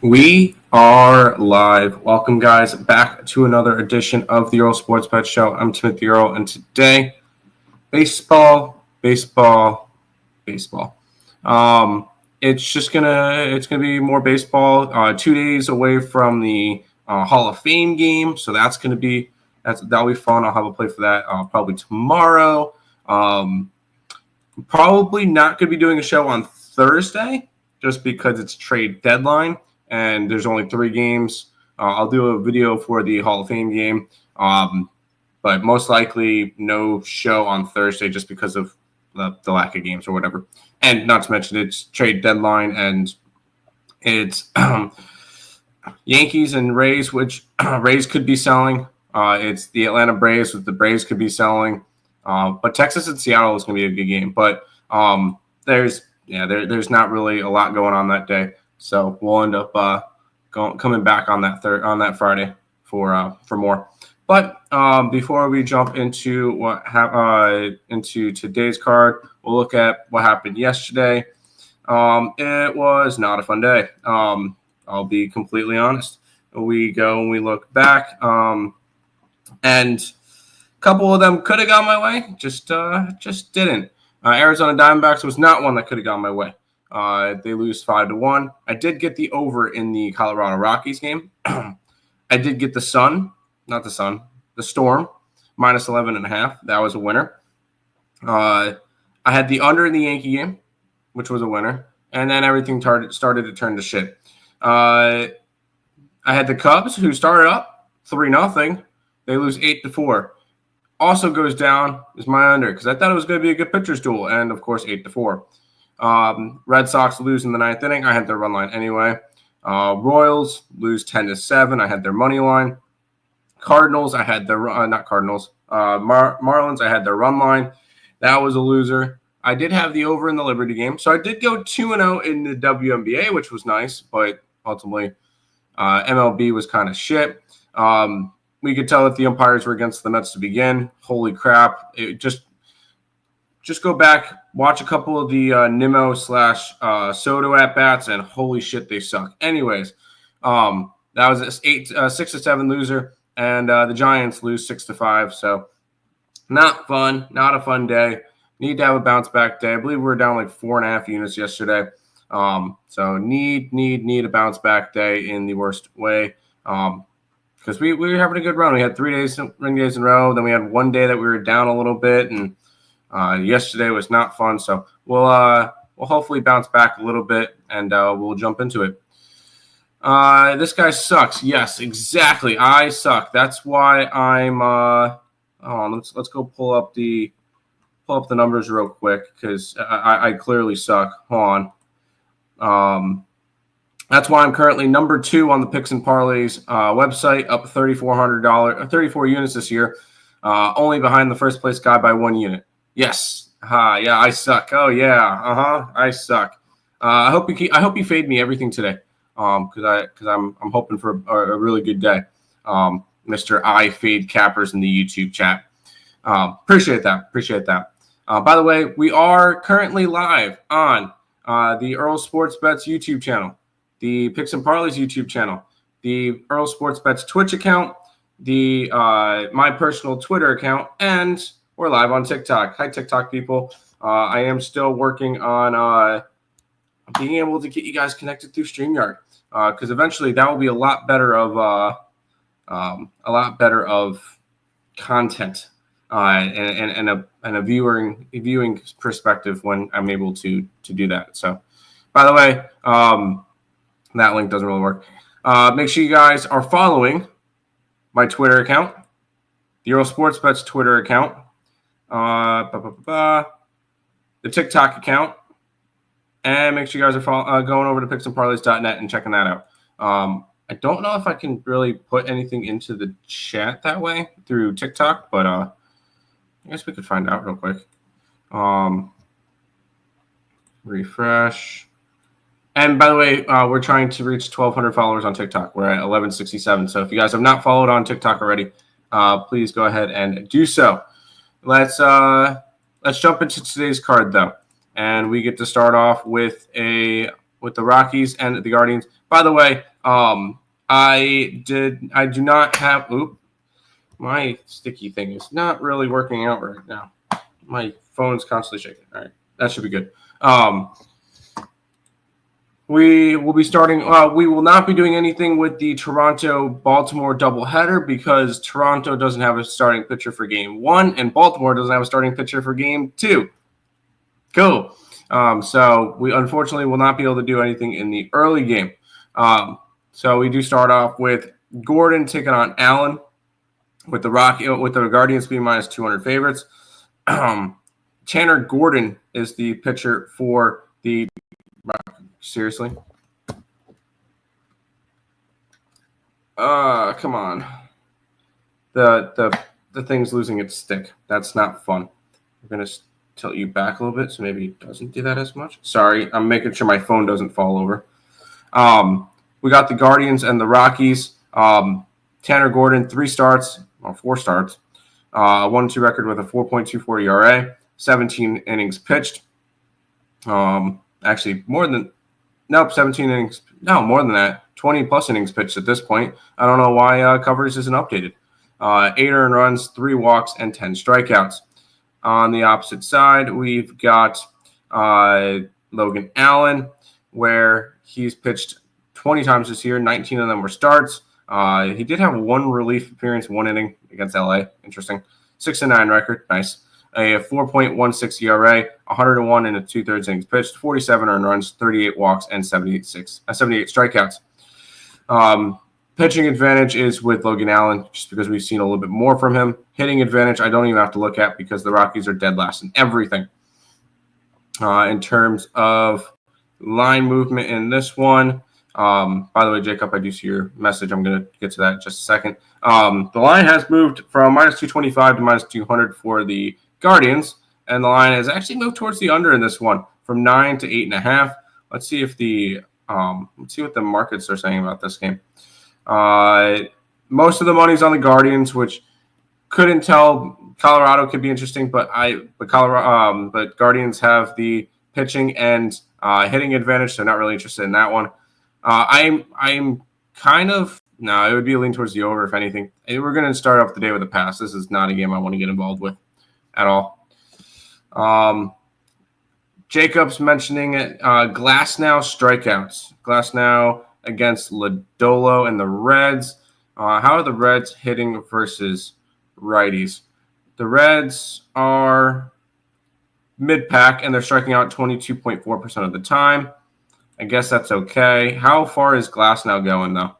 We are live. Welcome, guys, back to another edition of the Earle Sports Bet Show. I'm Timothy Earle, and today, baseball. It's gonna be more baseball. 2 days away from the Hall of Fame game, so that'll be fun. I'll have a play for that probably tomorrow. Probably not gonna be doing a show on Thursday just because it's trade deadline. And there's only 3 games. I'll do a video for the Hall of Fame game, but most likely no show on Thursday just because of the lack of games or whatever. And not to mention it's trade deadline and it's Yankees and Rays, which Rays could be selling. It's the Atlanta Braves, which the Braves could be selling. But Texas and Seattle is going to be a good game. But there's not really a lot going on that day. So we'll end up coming back on that Friday for more. But before we jump into into today's card, we'll look at what happened yesterday. It was not a fun day. I'll be completely honest. We go and we look back, and a couple of them could have gone my way, just didn't. Arizona Diamondbacks was not one that could have gone my way. They lose 5-1. I did get the over in the Colorado Rockies game. I did get the Storm, minus 11.5. That was a winner. I had the under in the Yankee game, which was a winner. And then everything started to turn to shit. I had the Cubs, who started up 3-0. They lose 8-4. Also goes down is my under, because I thought it was going to be a good pitcher's duel. And, of course, 8-4. Red Sox lose in the 9th inning. I had their run line anyway. Royals lose 10-7. I had their money line. Cardinals, I had their Marlins, I had their run line. That was a loser. I did have the over in the Liberty game. So I did go 2-0 in the WNBA, which was nice, but ultimately MLB was kind of shit. We could tell that the umpires were against the Mets to begin. Holy crap. It just go back, watch a couple of the Nimmo/Soto at-bats, and holy shit, they suck. Anyways, that was a 6-7 loser, and the Giants lose 6-5. So not fun, not a fun day. Need to have a bounce-back day. I believe we were down like 4.5 units yesterday. So need a bounce-back day in the worst way. Because we were having a good run. We had 3 days in a row. Then we had 1 day that we were down a little bit, and yesterday was not fun, so we'll hopefully bounce back a little bit, and we'll jump into it. This guy sucks. Yes, exactly. I suck. That's why I'm. Let's go pull up the numbers real quick, because I clearly suck. Hold on. That's why I'm currently number 2 on the Picks and Parleys website, up $34 units this year, only behind the first place guy by 1 unit. Yes. Yeah, I suck. Oh yeah. I suck. I hope you fade me everything today. Because I'm hoping for a really good day. Mr. I Fade Cappers in the YouTube chat. Appreciate that. By the way, we are currently live on the Earle Sports Bets YouTube channel, the Picks and Parleys YouTube channel, the Earle Sports Bets Twitch account, the my personal Twitter account, and we're live on TikTok. Hi, TikTok people. I am still working on being able to get you guys connected through StreamYard, because eventually that will be a lot better of content and a viewing perspective when I'm able to do that. So, by the way, that link doesn't really work. Make sure you guys are following my Twitter account, the Earle Sports Bets Twitter account. The TikTok account, and make sure you guys are going over to picksandparleys.net and checking that out. I don't know if I can really put anything into the chat that way through TikTok, but I guess we could find out real quick. Refresh. And by the way, we're trying to reach 1,200 followers on TikTok. We're at 1,167. So if you guys have not followed on TikTok already, please go ahead and do so. Let's jump into today's card, though, and we get to start off with the Rockies and the Guardians. By the way, I do not have. Oop, my sticky thing is not really working out right now. My phone's constantly shaking. All right, that should be good. We will be starting. We will not be doing anything with the Toronto-Baltimore doubleheader because Toronto doesn't have a starting pitcher for Game 1, and Baltimore doesn't have a starting pitcher for Game 2. Cool. So we unfortunately will not be able to do anything in the early game. So we do start off with Gordon taking on Allen with the Guardians being minus 200 favorites. Tanner Gordon is the pitcher for the. Seriously? Come on. The thing's losing its stick. That's not fun. I'm gonna tilt you back a little bit so maybe it doesn't do that as much. Sorry, I'm making sure my phone doesn't fall over. We got the Guardians and the Rockies. Tanner Gordon, 4 starts, 1-2 record with a 4.24 ERA, 17 innings pitched. Actually, more than 17 innings. No, more than that. 20 plus innings pitched at this point. I don't know why coverage isn't updated. 8 earned runs, 3 walks, and 10 strikeouts. On the opposite side, we've got Logan Allen, where he's pitched 20 times this year. 19 of them were starts. He did have 1 relief appearance, 1 inning against LA. Interesting. 6-9 record. Nice. A 4.16 ERA, 101 and 2/3 innings pitched, 47 earned runs, 38 walks, and 78 strikeouts. Pitching advantage is with Logan Allen, just because we've seen a little bit more from him. Hitting advantage, I don't even have to look at because the Rockies are dead last in everything. In terms of line movement in this one, by the way, Jacob, I do see your message. I'm going to get to that in just a second. The line has moved from minus 225 to minus 200 for the Guardians, and the line has actually moved towards the under in this one from 9 to 8.5. Let's see if let's see what the markets are saying about this game. Most of the money's on the Guardians, which couldn't tell. Colorado could be interesting, but Guardians have the pitching and hitting advantage, so not really interested in that one. I'm kind of no. It would be a lean towards the over if anything. We're going to start off the day with a pass. This is not a game I want to get involved with at all. Jacob's mentioning it. Glasnow strikeouts. Glasnow against Lodolo and the Reds. How are the Reds hitting versus righties? The Reds are mid-pack, and they're striking out 22.4% of the time. I guess that's okay. How far is Glasnow going, though?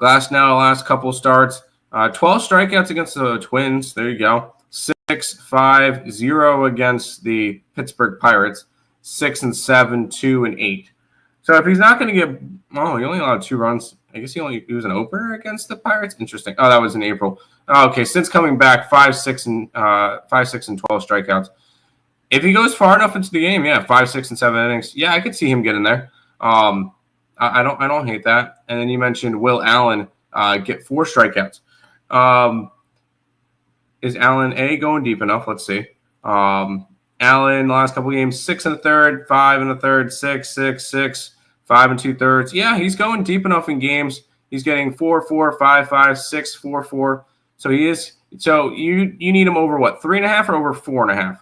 Glasnow, last couple starts, 12 strikeouts against the Twins. There you go. 6-5-0 against the Pittsburgh Pirates. 6-7, 2-8. So if he's not going to get, he only allowed 2 runs. I guess he was an opener against the Pirates. Interesting. Oh, that was in April. Okay, since coming back, 5-6 and 12 strikeouts. If he goes far enough into the game, 5, 6, and 7 innings. Yeah, I could see him getting there. I don't hate that. And then you mentioned Will Allen get 4 strikeouts. Is Allen going deep enough? Let's see. Allen, the last couple of games, 6 1/3, 5 1/3, 6, 6, 6, 5 2/3. Yeah, he's going deep enough in games. He's getting 4, 4, 5, 5, 6, 4, 4. So he is. So you need him over what, 3.5 or over 4.5,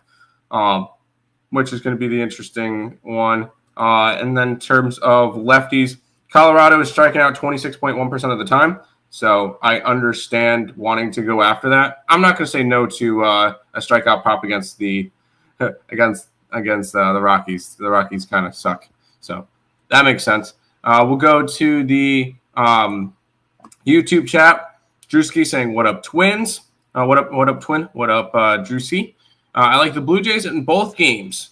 which is going to be the interesting one. And then in terms of lefties, Colorado is striking out 26.1% of the time. So I understand wanting to go after that. I'm not going to say no to a strikeout prop against the Rockies. The Rockies kind of suck, so that makes sense. We'll go to the YouTube chat. Drewski saying, "What up, Twins? What up, Twin? What up, Drewski? I like the Blue Jays in both games.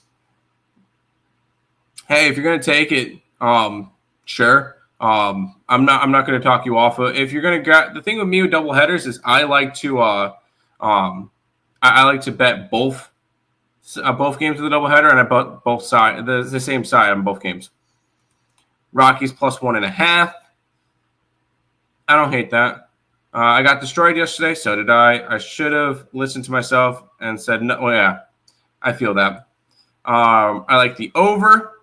Hey, if you're going to take it, sure." I'm not going to talk you off of. If you're going to grab the thing with me with double headers is I like to I like to bet both games of the doubleheader, and I bet both side the same side on both games. Rockies plus 1.5. I don't hate that. I got destroyed yesterday, so did I. I should have listened to myself and said no. Well, yeah, I feel that. I like the over.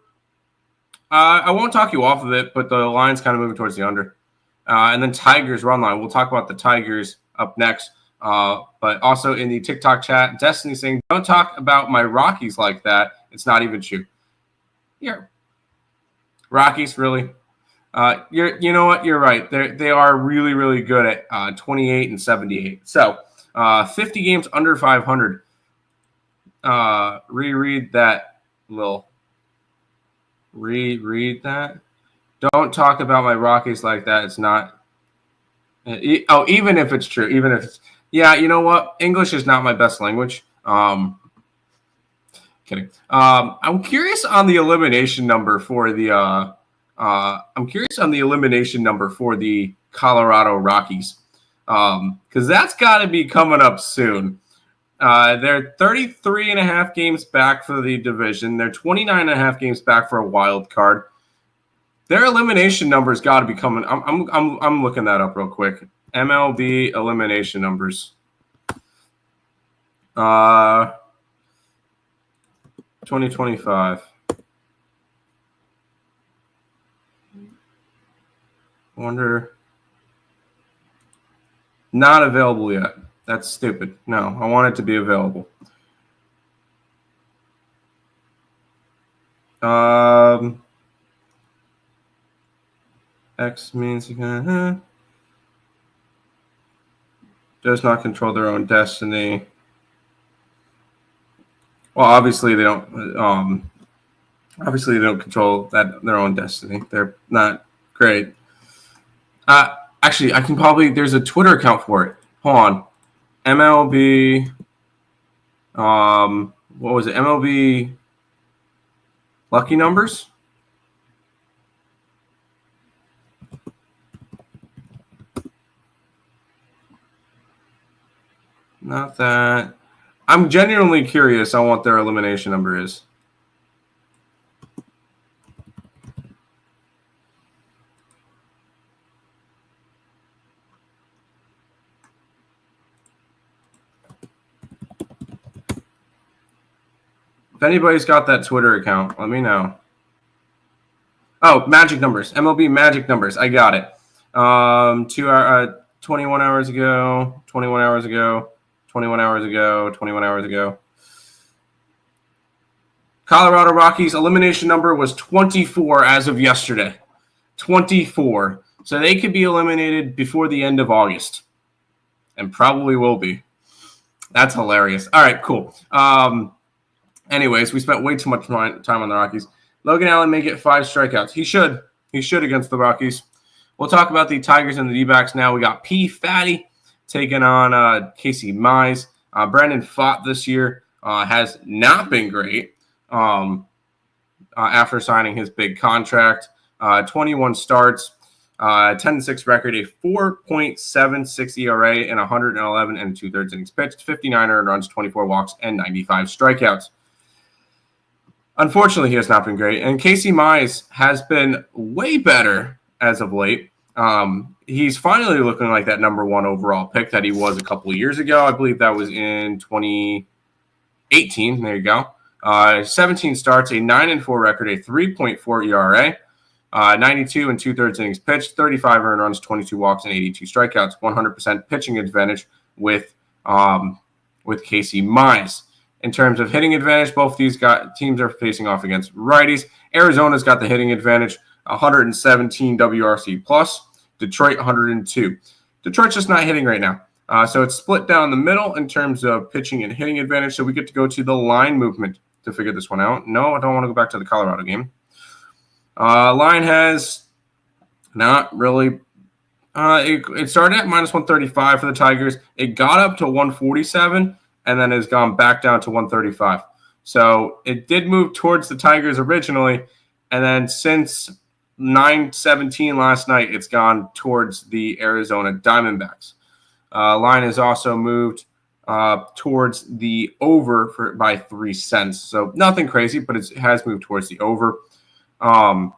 I won't talk you off of it, but the line's kind of moving towards the under. And then Tigers run line. We'll talk about the Tigers up next. But also in the TikTok chat, Destiny saying, don't talk about my Rockies like that. It's not even true. Yeah. Rockies, really? You know what? You're right. They are really, really good at 28 and 78. So 50 games under 500. Reread that, Lil. Reread that. Don't talk about my Rockies like that. It's not. Even if it's true, even if it's. Yeah, you know what? English is not my best language. Kidding. I'm curious on the elimination number for the. I'm curious on the elimination number for the Colorado Rockies, because that's got to be coming up soon. They're 33 and a half games back for the division. They're 29 and a half games back for a wild card. Their elimination numbers got to be coming. I'm looking that up real quick. MLB elimination numbers. 2025. Wonder. Not available yet. That's stupid. No, I want it to be available. X means does not control their own destiny. Well, obviously they don't. Obviously they don't control their own destiny. They're not great. Actually, I can probably. There's a Twitter account for it. Hold on. MLB. What was it? MLB lucky numbers. Not that. I'm genuinely curious on what their elimination number is. If anybody's got that Twitter account, let me know. Oh, magic numbers. MLB magic numbers. I got it. 21 hours ago, 21 hours ago, 21 hours ago, 21 hours ago. Colorado Rockies elimination number was 24 as of yesterday. 24. So they could be eliminated before the end of August. And probably will be. That's hilarious. All right, cool. Anyways, we spent way too much time on the Rockies. Logan Allen may get 5 strikeouts. He should. He should against the Rockies. We'll talk about the Tigers and the D-backs now. We got P. Fatty taking on Casey Mize. Brandon Pfaadt this year has not been great after signing his big contract. 21 starts, 10-6 record, a 4.76 ERA, and 111 and 2/3 innings pitched, 59 earned runs, 24 walks, and 95 strikeouts. Unfortunately, he has not been great. And Casey Mize has been way better as of late. He's finally looking like that number 1 overall pick that he was a couple of years ago. I believe that was in 2018. There you go. 17 starts, a 9-4 record, a 3.4 ERA, 92 and 2/3 innings pitched, 35 earned runs, 22 walks, and 82 strikeouts. 100% pitching advantage with Casey Mize. In terms of hitting advantage, both these teams are facing off against righties. Arizona's got the hitting advantage, 117 WRC plus. Detroit, 102. Detroit's just not hitting right now. So it's split down the middle in terms of pitching and hitting advantage. So we get to go to the line movement to figure this one out. No, I don't want to go back to the Colorado game. Line has not really. It started at minus 135 for the Tigers. It got up to 147 and then has gone back down to 135. So it did move towards the Tigers originally, and then since 9:17 last night, it's gone towards the Arizona Diamondbacks. Line has also moved towards the over by 3 cents. So nothing crazy, but it has moved towards the over. And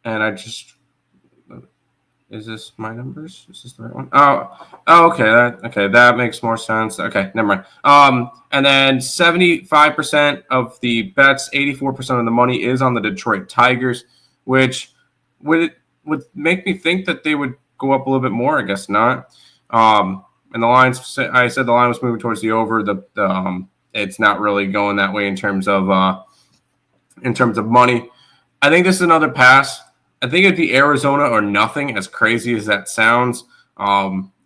I just Is this my numbers? Is this the right one? Okay. That makes more sense. Okay, never mind. And then 75% of the bets, 84% of the money is on the Detroit Tigers, which would make me think that they would go up a little bit more. I guess not. And the lines, I said the line was moving towards the over. It's not really going that way in terms of money. I think this is another pass. I think it'd be Arizona or nothing, as crazy as that sounds,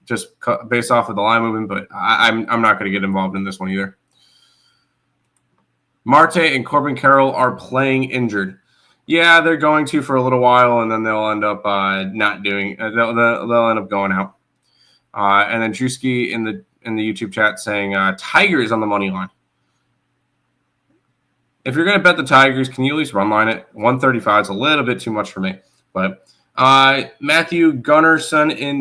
just based off of the line movement. But I'm not going to get involved in this one either. Marte and Corbin Carroll are playing injured. Yeah, they're going to for a little while, and then they'll end up not doing. They'll end up going out. And then Drewski in the YouTube chat saying Tigers on the money line. If you're going to bet the Tigers, can you at least run line it? 135 is a little bit too much for me. But Matthew Gunnarsson in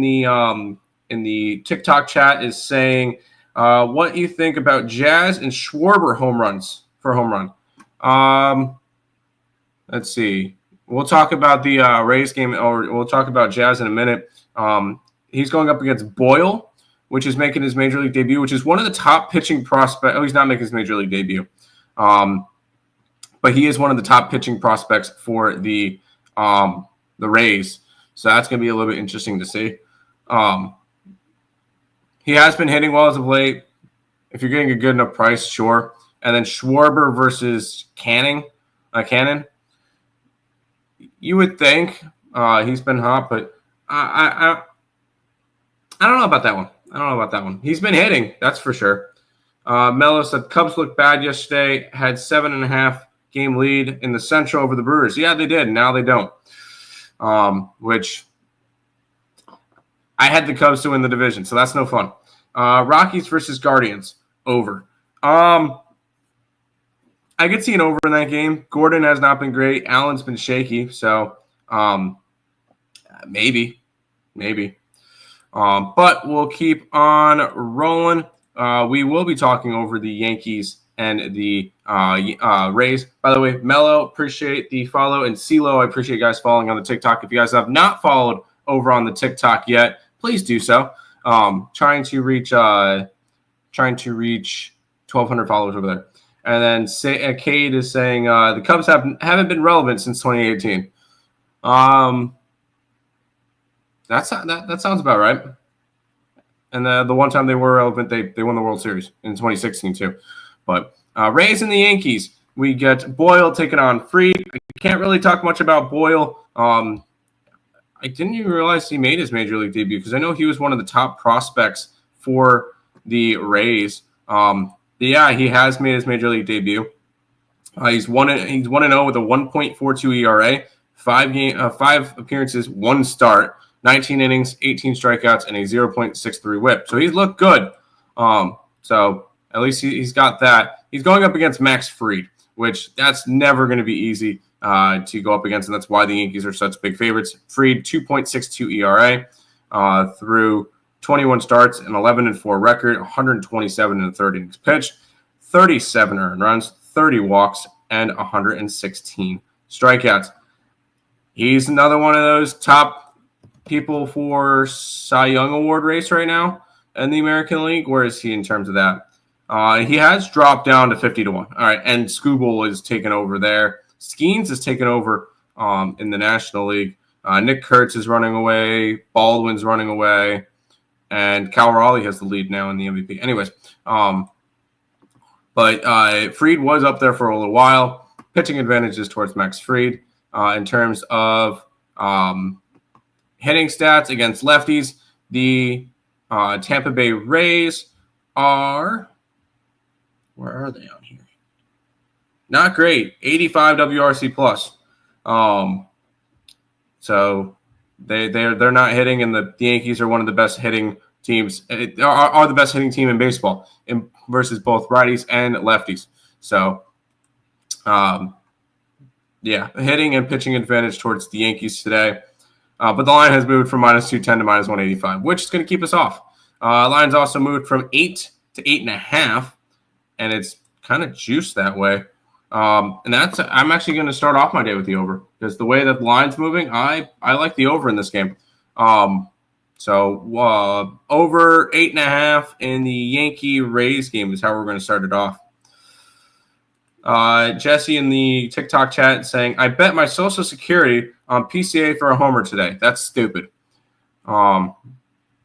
the TikTok chat is saying, what you think about Jazz and Schwarber home runs for home run? Let's see. We'll talk about the Rays game, or we'll talk about Jazz in a minute. He's going up against Boyle, which is making his major league debut, which is one of the top pitching prospects. Oh, he's not making his major league debut. But he is one of the top pitching prospects for the Rays. So that's going to be a little bit interesting to see. He has been hitting well as of late. If you're getting a good enough price, sure. And then Schwarber versus Cannon. You would think he's been hot, but I don't know about that one. He's been hitting, that's for sure. Mello said Cubs looked bad yesterday, had 7.5 game lead in the Central over the Brewers. Yeah, they did. Now they don't. Which I had the Cubs to win the division, so that's no fun. Rockies versus Guardians, over. I could see an over in that game. Gordon has not been great. Allen's been shaky, so maybe. But we'll keep on rolling. We will be talking over the Yankees and the Rays. By the way, Mello, appreciate the follow. And CeeLo, I appreciate you guys following on the TikTok. If you guys have not followed over on the TikTok yet, please do so. Trying to reach 1,200 followers over there. And then Cade is saying the Cubs haven't been relevant since 2018. That sounds about right. And the one time they were relevant, they won the World Series in 2016 too. But Rays and the Yankees, we get Boyle taking on Fried. I can't really talk much about Boyle. I didn't even realize he made his major league debut because I know he was one of the top prospects for the Rays. Yeah, he has made his major league debut. He's 1-0 with a 1.42 ERA, 5 appearances, 1 start, 19 innings, 18 strikeouts, and a 0.63 WHIP. So he's looked good. So at least he's got that. He's going up against Max Fried, which that's never going to be easy to go up against, and that's why the Yankees are such big favorites. Fried, 2.62 ERA through 21 starts, an 11-4 record, 127 in the third innings pitched, 37 earned runs, 30 walks, and 116 strikeouts. He's another one of those top people for Cy Young Award race right now in the American League. Where is he in terms of that? He has dropped down to 50-1. All right, and Skubal is taken over there. Skeens is taken over in the National League. Nick Kurtz is running away. Baldwin's running away. And Cal Raleigh has the lead now in the MVP. Anyways, but Fried was up there for a little while. Pitching advantages towards Max Fried in terms of hitting stats against lefties. The Tampa Bay Rays are – where are they on here? Not great. 85 WRC plus. So they're not hitting, and the Yankees are one of the best hitting teams. Are the best hitting team in baseball versus both righties and lefties. So, yeah, hitting and pitching advantage towards the Yankees today. But the line has moved from -210 to -185, which is going to keep us off. Line's also moved from 8 to 8.5, and it's kind of juiced that way. And I'm actually going to start off my day with the over because the way that the line's moving, I like the over in this game. So over 8.5 in the Yankee Rays game is how we're going to start it off. Jesse in the TikTok chat saying, I bet my Social Security on PCA for a homer today. That's stupid.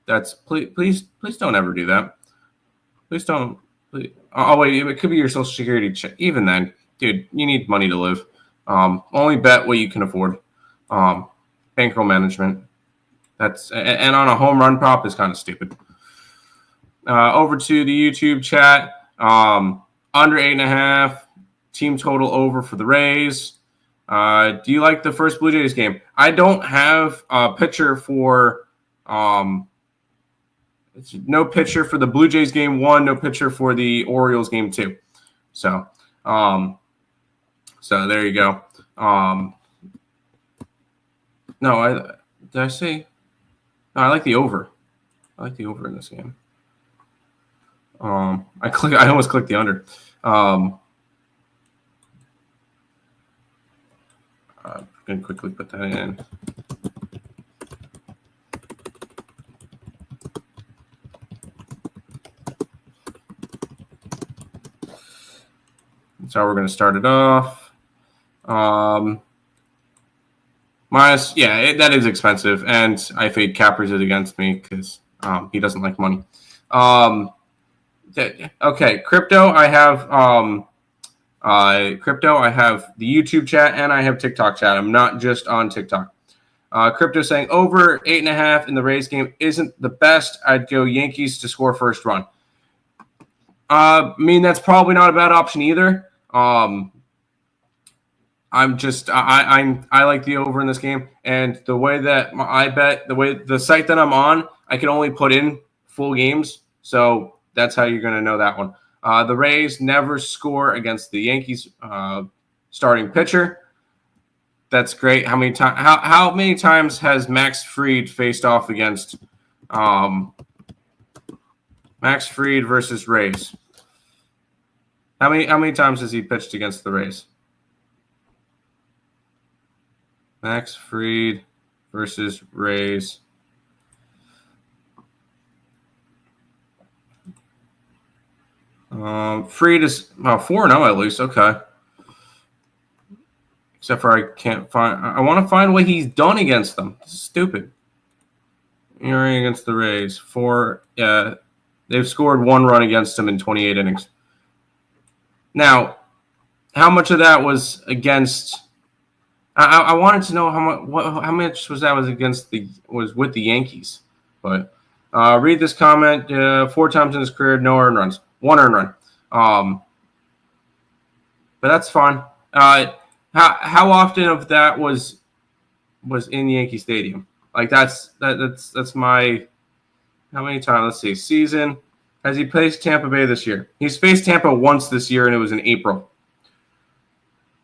That's please don't ever do that. Please don't. Please. Oh wait, it could be your Social Security check. Even then, dude, you need money to live. Only bet what you can afford. Bankroll management. And on a home run prop is kind of stupid. Over to the YouTube chat. Under 8.5. Team total over for the Rays. Do you like the first Blue Jays game? I don't have a pitcher for no pitcher for the Blue Jays game 1, no pitcher for the Orioles game 2. So there you go. Did I say? No, I like the over. I like the over in this game. I almost clicked the under. I'm going to quickly put that in. That's how we're going to start it off. Minus, that is expensive, and I fade Cappers it against me because he doesn't like money. Okay, crypto. I have crypto. I have the YouTube chat and I have TikTok chat. I'm not just on TikTok. Crypto saying over 8.5 in the Rays game isn't the best. I'd go Yankees to score first run. I mean, that's probably not a bad option either. I like the over in this game, and the way that I bet, the site that I'm on, I can only put in full games, so that's how you're going to know that one. The Rays never score against the Yankees starting pitcher. That's great. How many times has Max Fried faced off against Max Fried versus Rays? How many times has he pitched against the Rays? Max Fried versus Rays. Fried is 4-0 at least. Okay. Except for I can't find. I want to find what he's done against them. This is stupid. You're against the Rays. They've scored 1 run against him in 28 innings. Now, how much of that was against? I wanted to know how much was with the Yankees. But read this comment. 4 times in his career, no earned runs, 1 earned run. But that's fine. How often of that was in Yankee Stadium? Like that's my how many times? Let's see. Season. Has he faced Tampa Bay this year? He's faced Tampa once this year, and it was in April.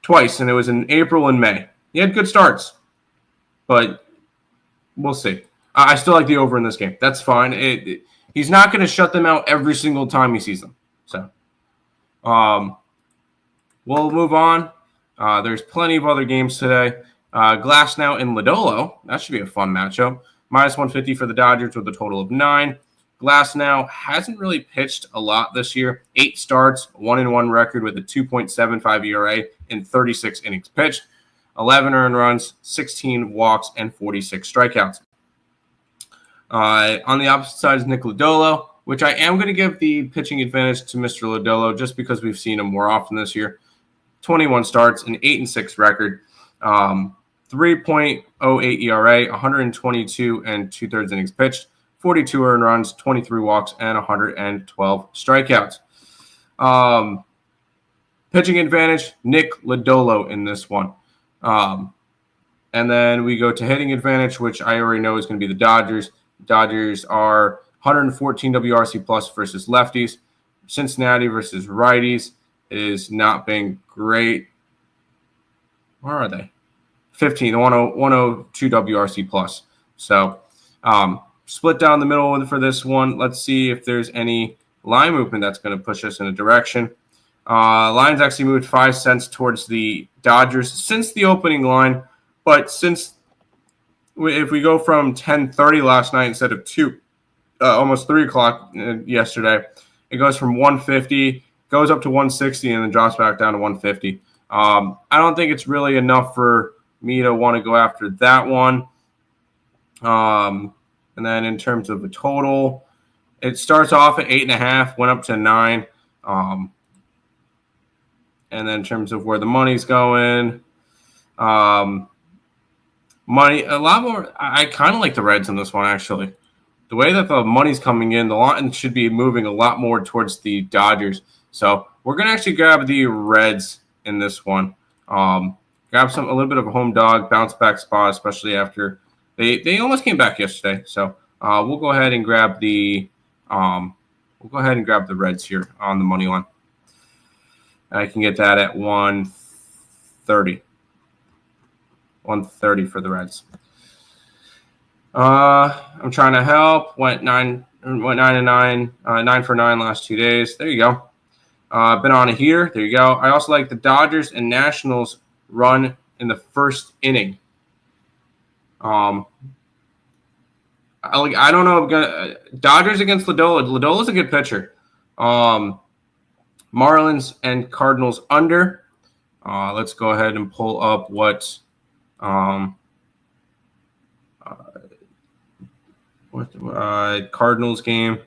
Twice, and it was in April and May. He had good starts, but we'll see. I still like the over in this game. That's fine. He's not going to shut them out every single time he sees them. So we'll move on. There's plenty of other games today. Glasnow and Lodolo. That should be a fun matchup. Minus 150 for the Dodgers with a total of 9. Glasnow hasn't really pitched a lot this year. 8 starts, 1-1 record with a 2.75 ERA in 36 innings pitched. 11 earned runs, 16 walks, and 46 strikeouts. On the opposite side is Nick Lodolo, which I am going to give the pitching advantage to Mr. Lodolo just because we've seen him more often this year. 21 starts, an 8-6 record, 3.08 ERA, 122 and 2/3 innings pitched, 42 earned runs, 23 walks, and 112 strikeouts. Pitching advantage, Nick Lodolo in this one. And then we go to hitting advantage, which I already know is going to be the Dodgers. Dodgers are 114 WRC plus versus lefties. Cincinnati versus righties is not been great. Where are they? 102 WRC plus. So split down the middle for this one. Let's see if there's any line movement that's going to push us in a direction. Lines actually moved 5 cents towards the Dodgers since the opening line, but since if we go from 10:30 last night instead of 2, almost 3 o'clock yesterday, it goes from 150, goes up to 160, and then drops back down to 150. I don't think it's really enough for me to want to go after that one. And then in terms of the total, it starts off at 8.5, went up to 9. And then in terms of where the money's going, money a lot more. I kind of like the Reds in this one, actually. The way that the money's coming in, the line should be moving a lot more towards the Dodgers. So we're gonna actually grab the Reds in this one. Grab a little bit of a home dog bounce back spot, especially after they almost came back yesterday. So we'll go ahead and grab the Reds here on the money line. I can get that at 130. 130 for the Reds. I'm trying to help. Went 9 and 9, 9 for 9 last 2 days. There you go. Been on it here. There you go. I also like the Dodgers and Nationals run in the first inning. I don't know. Dodgers against Lodolo. Lodolo's a good pitcher. Marlins and Cardinals under. Let's go ahead and pull up what Cardinals game.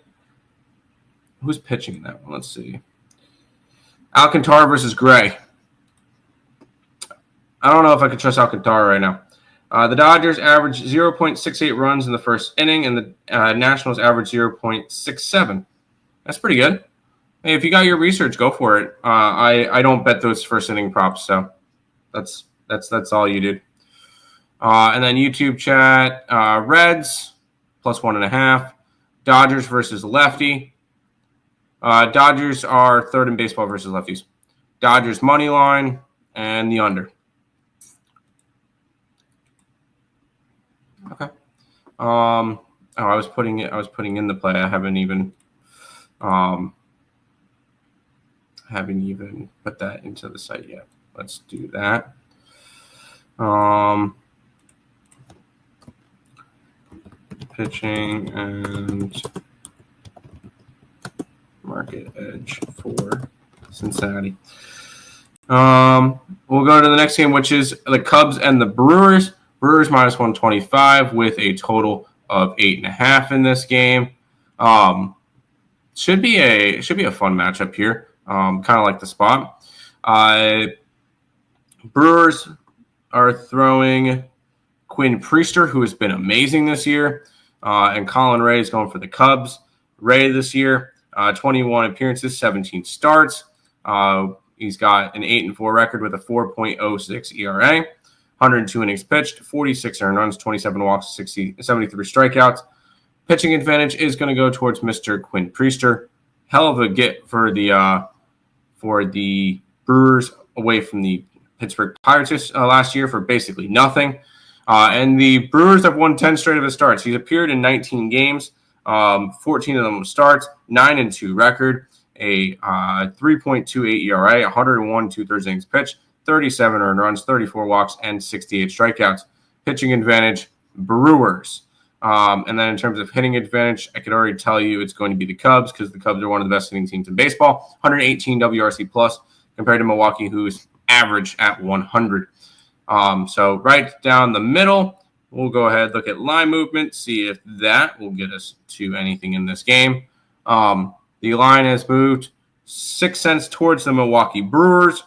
Who's pitching in that one? Let's see. Alcantara versus Gray. I don't know if I can trust Alcantara right now. The Dodgers average 0.68 runs in the first inning, and the Nationals average 0.67. That's pretty good. Hey, if you got your research, go for it. I don't bet those first inning props, so that's all you did. And then YouTube chat, Reds plus 1.5. Dodgers versus lefty. Dodgers are third in baseball versus lefties. Dodgers money line and the under. Okay. I was putting in the play. I haven't even put that into the site yet. Let's do that. Pitching and market edge for Cincinnati. We'll go to the next game, which is the Cubs and the Brewers. Brewers minus 125 with a total of 8.5 in this game. Should be a fun matchup here. Kind of like the spot. Brewers are throwing Quinn Priester, who has been amazing this year, and Colin Ray is going for the Cubs. Ray this year, 21 appearances, 17 starts. He's got an 8-4 record with a 4.06 ERA, 102 innings pitched, 46 earned runs, 27 walks, 73 strikeouts. Pitching advantage is going to go towards Mr. Quinn Priester. Hell of a get for the Brewers away from the Pittsburgh Pirates last year for basically nothing. And the Brewers have won 10 straight of his starts. He's appeared in 19 games, 14 of them starts, 9-2 record, a 3.28 ERA, 101 2/3 innings pitched, 37 earned runs, 34 walks, and 68 strikeouts. Pitching advantage, Brewers. And then in terms of hitting advantage, I could already tell you it's going to be the Cubs because the Cubs are one of the best hitting teams in baseball. 118 WRC plus compared to Milwaukee, who's average at 100. So right down the middle, we'll go ahead, look at line movement, see if that will get us to anything in this game. The line has moved 6 cents towards the Milwaukee Brewers.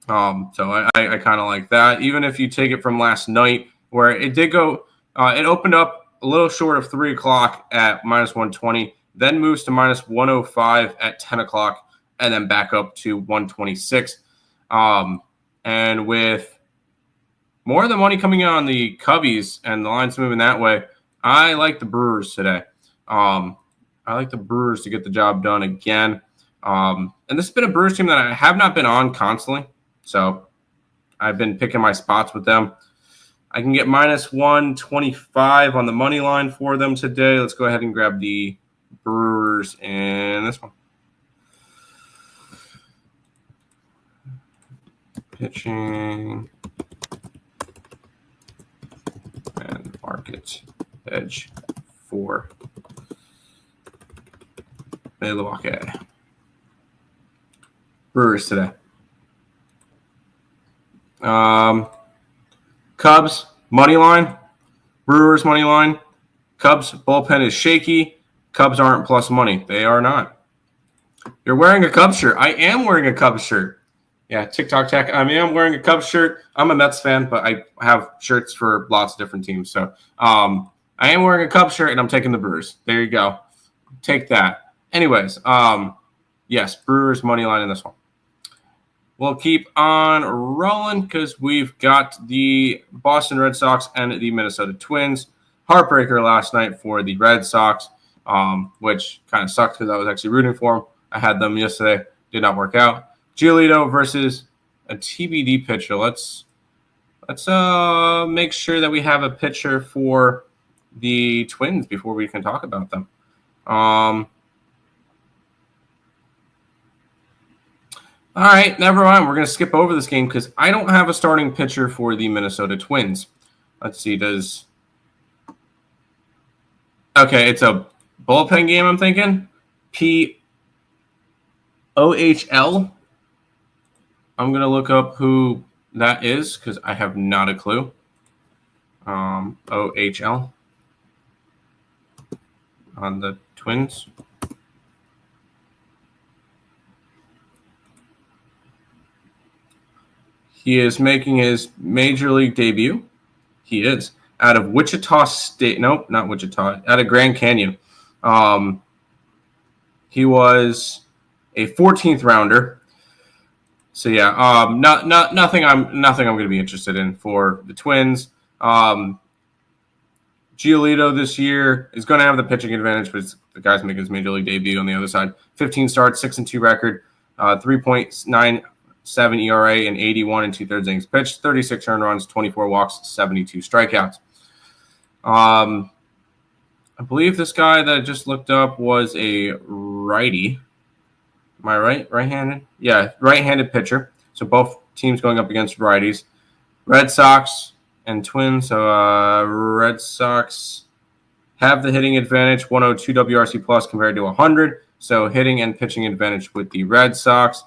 So I kind of like that. Even if you take it from last night where it did go, it opened up a little short of 3 o'clock at minus 120, then moves to minus 105 at 10 o'clock, and then back up to 126. And with more of the money coming in on the Cubbies and the lines moving that way, I like the Brewers today. I like the Brewers to get the job done again. And this has been a Brewers team that I have not been on constantly. So I've been picking my spots with them. I can get minus 125 on the money line for them today. Let's go ahead and grab the Brewers in this one. Pitching edge for Milwaukee Brewers today. Cubs money line, Brewers money line. Cubs bullpen is shaky. Cubs aren't plus money. They are not. You're wearing a Cubs shirt. I am wearing a Cubs shirt. Yeah, TikTok tech. I mean, I'm wearing a Cubs shirt. I'm a Mets fan, but I have shirts for lots of different teams. So I am wearing a Cubs shirt, and I'm taking the Brewers. There you go. Take that. Anyways, yes, Brewers money line in this one. We'll keep on rolling because we've got the Boston Red Sox and the Minnesota Twins. Heartbreaker last night for the Red Sox, which kind of sucked because I was actually rooting for them. I had them yesterday. Did not work out. Giolito versus a TBD pitcher. Let's make sure that we have a pitcher for the Twins before we can talk about them. All right, never mind. We're going to skip over this game because I don't have a starting pitcher for the Minnesota Twins. Let's see. Okay, it's a bullpen game, I'm thinking. POHL. I'm going to look up who that is because I have not a clue. OHL on the Twins. He is making his major league debut. He is out of Wichita State. Nope, not Wichita. Out of Grand Canyon. He was a 14th rounder. So yeah, nothing I'm going to be interested in for the Twins. Giolito this year is going to have the pitching advantage, but the guy's making his major league debut on the other side. 15 starts, 6-2 record, 3.97 ERA, and 81 2/3 innings pitched, 36 earned runs, 24 walks, 72 strikeouts. I believe this guy that I just looked up was a righty. Am I right? Right-handed? Yeah, right-handed pitcher. So both teams going up against righties. Red Sox and Twins. So Red Sox have the hitting advantage, 102 WRC plus compared to 100. So hitting and pitching advantage with the Red Sox.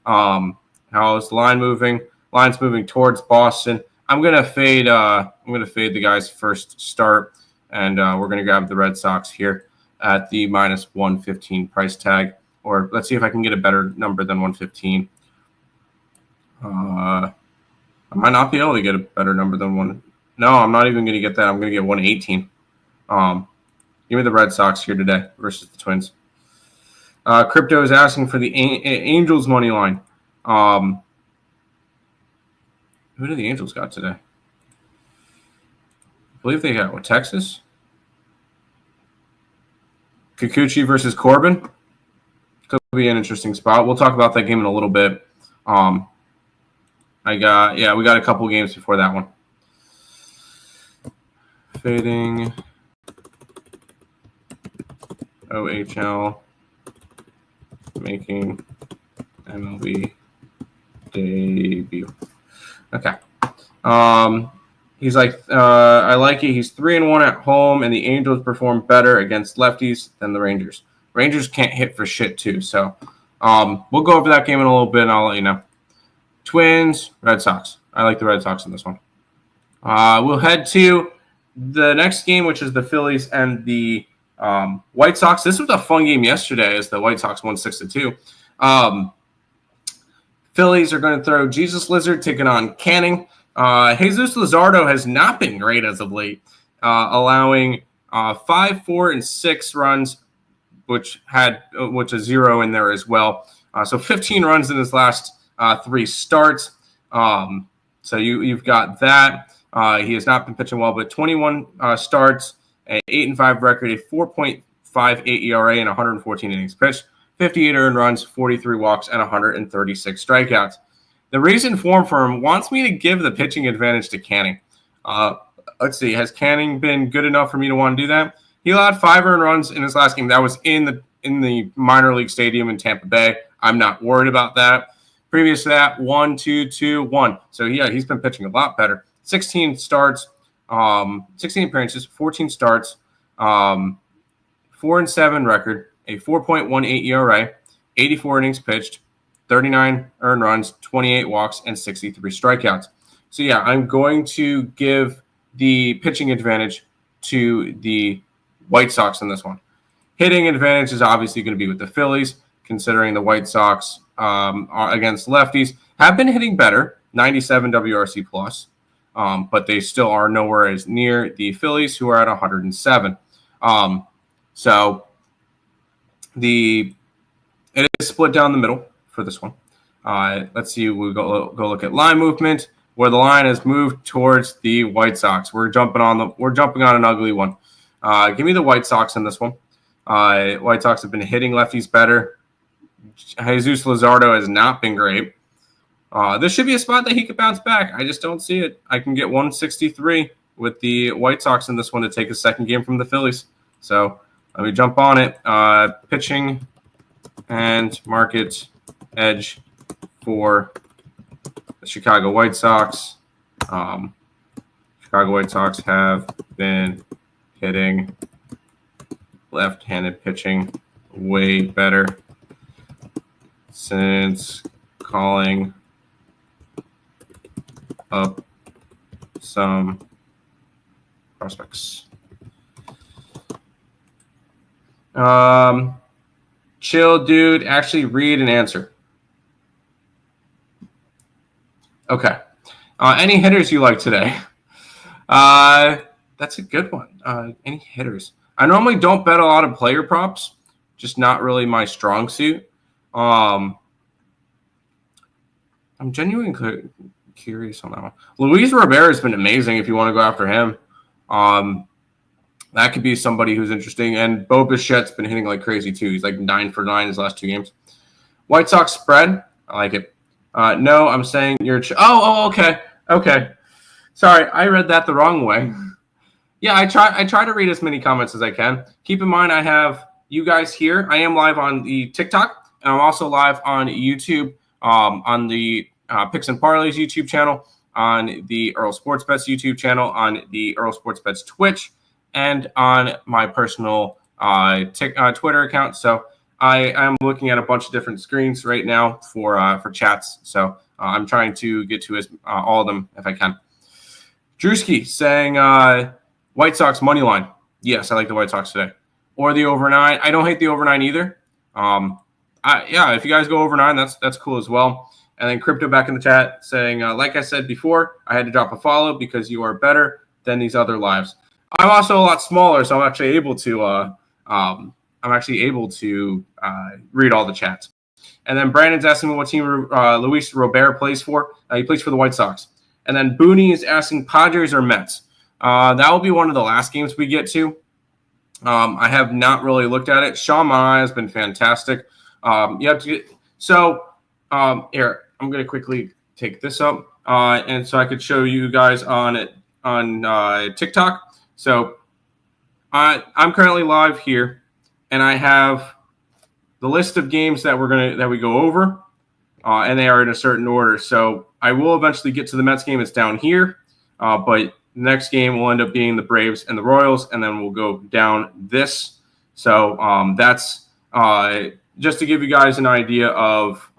How's the line moving? Line's moving towards Boston. I'm gonna fade the guy's first start, and we're gonna grab the Red Sox here at the minus 115 price tag. Or let's see if I can get a better number than 115. I might not be able to get a better number than one. No, I'm not even going to get that. I'm going to get 118. Give me the Red Sox here today versus the Twins. Crypto is asking for the Angels money line. Who do the Angels got today? I believe they got Texas. Kikuchi versus Corbin. Could be an interesting spot. We'll talk about that game in a little bit. We got a couple games before that one. Fading OHL making MLB debut. Okay. He's like, I like it. He's 3-1 at home, and the Angels perform better against lefties than the Rangers. Rangers can't hit for shit, too. So we'll go over that game in a little bit, and I'll let you know. Twins, Red Sox. I like the Red Sox in this one. We'll head to the next game, which is the Phillies and the White Sox. This was a fun game yesterday as the White Sox won 6-2. Phillies are going to throw Jesus Lizard taking on Canning. Jesus Luzardo has not been great as of late, allowing 5, 4, and 6 runs, which is 0 in there as well. So 15 runs in his last 3 starts. So you've got that. He has not been pitching well, but 21 starts, an 8-5 record, a 4.58 ERA, and 114 innings pitched, 58 earned runs, 43 walks, and 136 strikeouts. The recent form for him wants me to give the pitching advantage to Canning. Let's see. Has Canning been good enough for me to want to do that? He allowed 5 earned runs in his last game. That was in the minor league stadium in Tampa Bay. I'm not worried about that. Previous to that, 1, 2, 2, 1. So, yeah, he's been pitching a lot better. 16 starts, 16 appearances, 14 starts, 4-7 record, a 4.18 ERA, 84 innings pitched, 39 earned runs, 28 walks, and 63 strikeouts. So, yeah, I'm going to give the pitching advantage to the White Sox in this one. Hitting advantage is obviously going to be with the Phillies, considering the White Sox against lefties have been hitting better, 97 WRC plus, but they still are nowhere as near the Phillies, who are at 107. So it is split down the middle for this one. Let's see. We'll go look at line movement, where the line has moved towards the White Sox. We're jumping on an ugly one. Give me the White Sox in this one. White Sox have been hitting lefties better. Jesus Luzardo has not been great. This should be a spot that he could bounce back. I just don't see it. I can get 163 with the White Sox in this one to take a second game from the Phillies. So let me jump on it. Pitching and market edge for the Chicago White Sox. Chicago White Sox have been hitting left-handed pitching way better since calling up some prospects. Chill, dude. Actually read and answer. Okay. Any hitters you like today? That's a good one. Any hitters? I normally don't bet a lot of player props. Just not really my strong suit. I'm genuinely curious on that one. Luis Robert has been amazing if you want to go after him. That could be somebody who's interesting. And Bo Bichette's been hitting like crazy too. He's like 9 for 9 his last 2 games. White Sox spread. I like it. No, I'm saying you're okay. Okay. Sorry, I read that the wrong way. Yeah, I try to read as many comments as I can. Keep in mind I have you guys here. I am live on the TikTok, and I'm also live on YouTube, on the Picks and Parleys YouTube channel, on the Earle Sports Bets YouTube channel, on the Earle Sports Bets Twitch, and on my personal Twitter account. So I am looking at a bunch of different screens right now for chats. So I'm trying to get to all of them if I can. Drewski saying White Sox money line. Yes, I like the White Sox today. Or the over 9. I don't hate the over 9 either. If you guys go over 9, that's cool as well. And then Crypto back in the chat saying, like I said before, I had to drop a follow because you are better than these other lives. I'm also a lot smaller, so I'm actually able to read all the chats. And then Brandon's asking me what team Luis Robert plays for. He plays for the White Sox. And then Booney is asking Padres or Mets. That will be one of the last games we get to. I have not really looked at it. Sean Manaea has been fantastic. You have to get here. I'm going to quickly take this up, and so I could show you guys on TikTok. So I'm currently live here, and I have the list of games that we go over, and they are in a certain order. So I will eventually get to the Mets game. It's down here, but the next game will end up being the Braves and the Royals, and then we'll go down this. So that's just to give you guys an idea of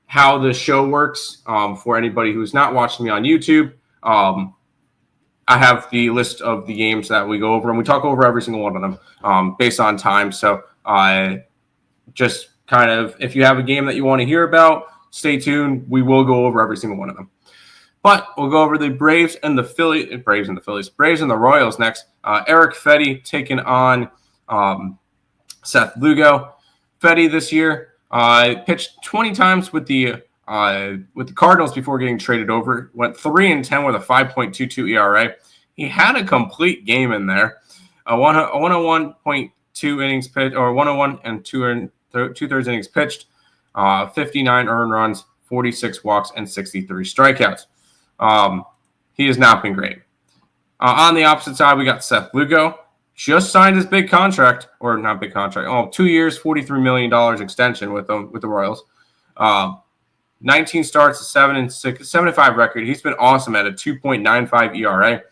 how the show works. For anybody who's not watching me on YouTube, I have the list of the games that we go over, and we talk over every single one of them based on time. So just kind of, if you have a game that you want to hear about, stay tuned. We will go over every single one of them. But we'll go over the Braves and the Royals next. Eric Fetty taking on Seth Lugo. Fetty this year pitched 20 times with the Cardinals before getting traded over. Went 3-10 with a 5.22 ERA. He had a complete game in there. 101.2 innings pitched, or 101 and 2/3 innings pitched. 59 earned runs, 46 walks, and 63 strikeouts. He has not been great. On the opposite side, we got Seth Lugo. Just signed his big contract, or not big contract. 2 years, $43 million extension with the Royals. 19 starts, 7-5 record. He's been awesome at a 2.95 ERA.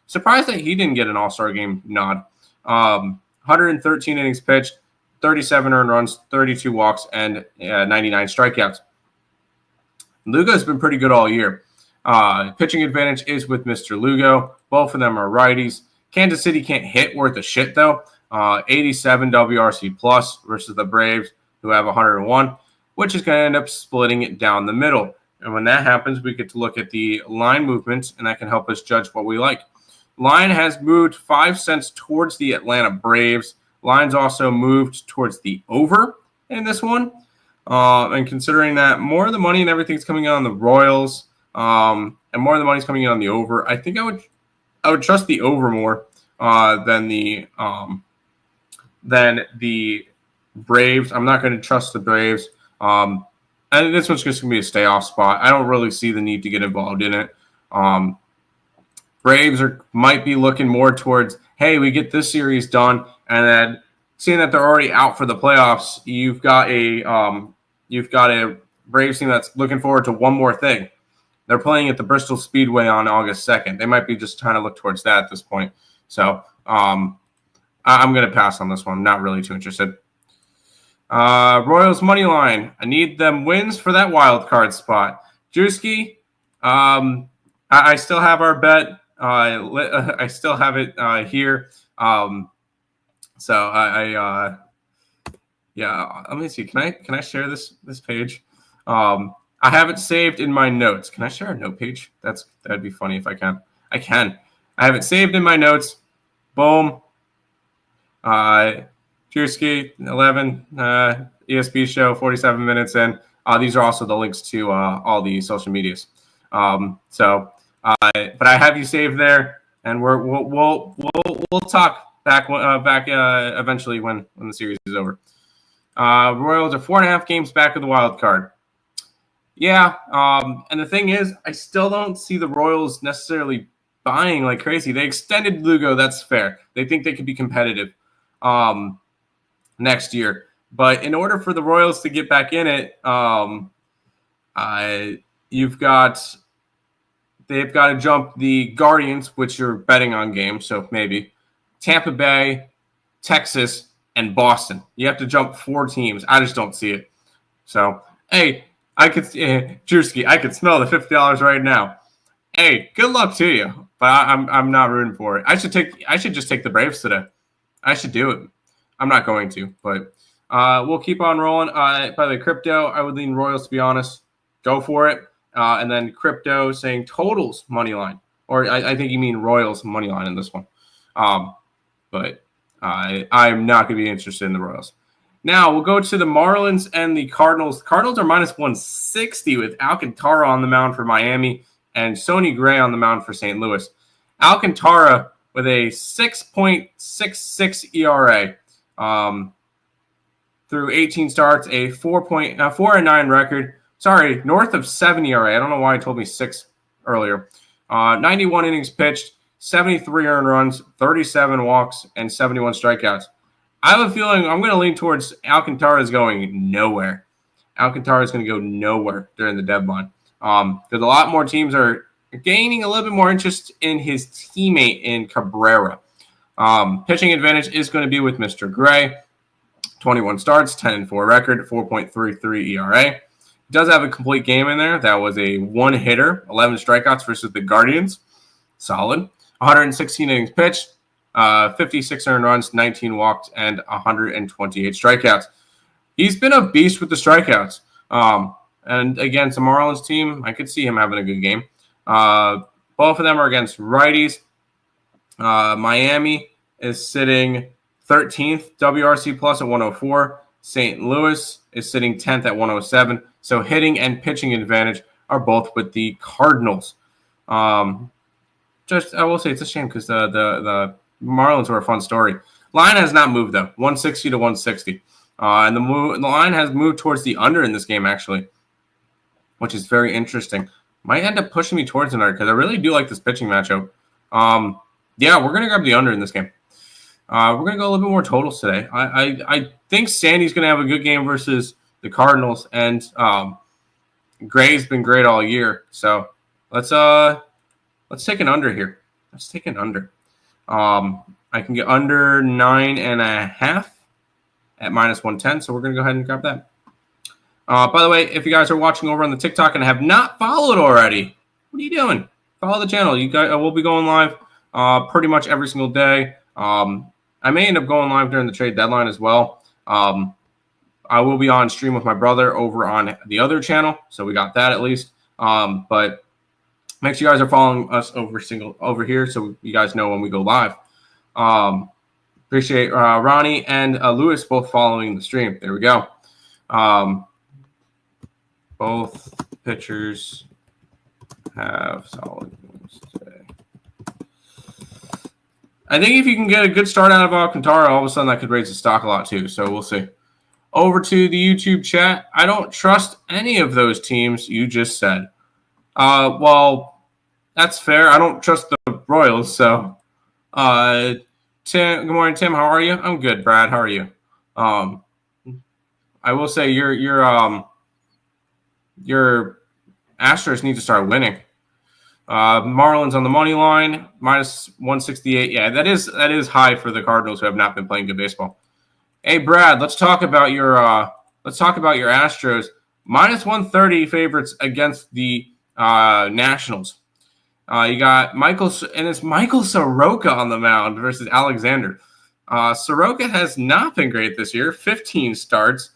Surprised that he didn't get an All-Star game nod. 113 innings pitched, 37 earned runs, 32 walks, and 99 strikeouts. Lugo's been pretty good all year. Pitching advantage is with Mr. Lugo. Both of them are righties. Kansas City can't hit worth a shit, though. 87 WRC plus versus the Braves, who have 101, which is going to end up splitting it down the middle. And when that happens, we get to look at the line movements, and that can help us judge what we like. Line has moved 5 cents towards the Atlanta Braves. Line's also moved towards the over in this one. And considering that more of the money and everything's coming in on the Royals, and more of the money's coming in on the over, I think I would trust the over more than the Braves. I'm not going to trust the Braves. And this one's just going to be a stay-off spot. I don't really see the need to get involved in it. Braves might be looking more towards, hey, we get this series done, and then seeing that they're already out for the playoffs, you've got a Braves team that's looking forward to one more thing. They're playing at the Bristol Speedway on August 2nd. They might be just trying to look towards that at this point. So I'm going to pass on this one. I'm not really too interested. Royals money line. I need them wins for that wild card spot. Drewski, I still have our bet. I still have it here. So yeah. Let me see. Can I share this page? I have it saved in my notes. Can I share a note page? That'd be funny if I can. I can. I have it saved in my notes. Boom. Drewski, 11, ESP show, 47 minutes in. These are also the links to all the social medias. But I have you saved there, and we'll talk back eventually when the series is over. Royals are 4.5 games back of the wild card. Yeah, and the thing is, I still don't see the Royals necessarily buying like crazy. They extended Lugo, that's fair. They think they could be competitive next year. But in order for the Royals to get back in it, they've got to jump the Guardians, which you're betting on games, so maybe Tampa Bay, Texas, and Boston. You have to jump 4 teams. I just don't see it. So, hey, Drewski, I could smell the $50 right now. Hey, good luck to you, but I'm not rooting for it. I should just take the Braves today. I should do it. I'm not going to, but we'll keep on rolling. By the way, crypto, I would lean Royals, to be honest. Go for it. And then crypto saying totals money line, or I think you mean Royals money line in this one. But I'm not going to be interested in the Royals. Now we'll go to the Marlins and the Cardinals. The Cardinals are minus 160 with Alcantara on the mound for Miami and Sonny Gray on the mound for St. Louis. Alcantara with a 6.66 ERA through 18 starts, a 4.9 record. Sorry, north of 7 ERA. I don't know why I told me 6 earlier. 91 innings pitched, 73 earned runs, 37 walks, and 71 strikeouts. I have a feeling I'm going to lean towards Alcantara is going nowhere. Alcantara is going to go nowhere during the deadline. Because a lot more teams are gaining a little bit more interest in his teammate in Cabrera. Pitching advantage is going to be with Mr. Gray. 21 starts, 10-4 record, 4.33 ERA. He does have a complete game in there. That was a one-hitter, 11 strikeouts versus the Guardians. Solid. 116 innings pitched, 56 earned runs, 19 walks, and 128 strikeouts. He's been a beast with the strikeouts. And against the Marlins team, I could see him having a good game. Both of them are against righties. Miami is sitting 13th WRC plus at 104. St. Louis is sitting 10th at 107. So hitting and pitching advantage are both with the Cardinals. I will say it's a shame because the Marlins were a fun story. Line has not moved though, 160 to 160. And the line has moved towards the under in this game actually, which is very interesting. Might end up pushing me towards an under because I really do like this pitching matchup. Yeah, we're gonna grab the under in this game. We're gonna go a little bit more totals today. I think Sandy's gonna have a good game versus the Cardinals, and Gray's been great all year. So let's take an under here. Let's take an under. I can get under 9.5 at -110. So we're gonna go ahead and grab that. By the way, if you guys are watching over on the TikTok and have not followed already, what are you doing? Follow the channel. You guys will be going live pretty much every single day. I may end up going live during the trade deadline as well. I will be on stream with my brother over on the other channel, so we got that at least. But make sure you guys are following us over here so you guys know when we go live. Appreciate Ronnie and Lewis both following the stream. There we go. Both pitchers have solid moves today. I think if you can get a good start out of Alcantara, all of a sudden that could raise the stock a lot too. So we'll see. Over to the YouTube chat. I don't trust any of those teams you just said. Well, that's fair. I don't trust the Royals. So, Tim, good morning, Tim. How are you? I'm good, Brad. How are you? I will say your Astros need to start winning. Marlins on the money line, -168. Yeah, that is high for the Cardinals who have not been playing good baseball. Hey, Brad, let's talk about your Astros. -130 favorites against the Nationals. You got Michael Soroka on the mound versus Alexander. Soroka has not been great this year. 15 starts,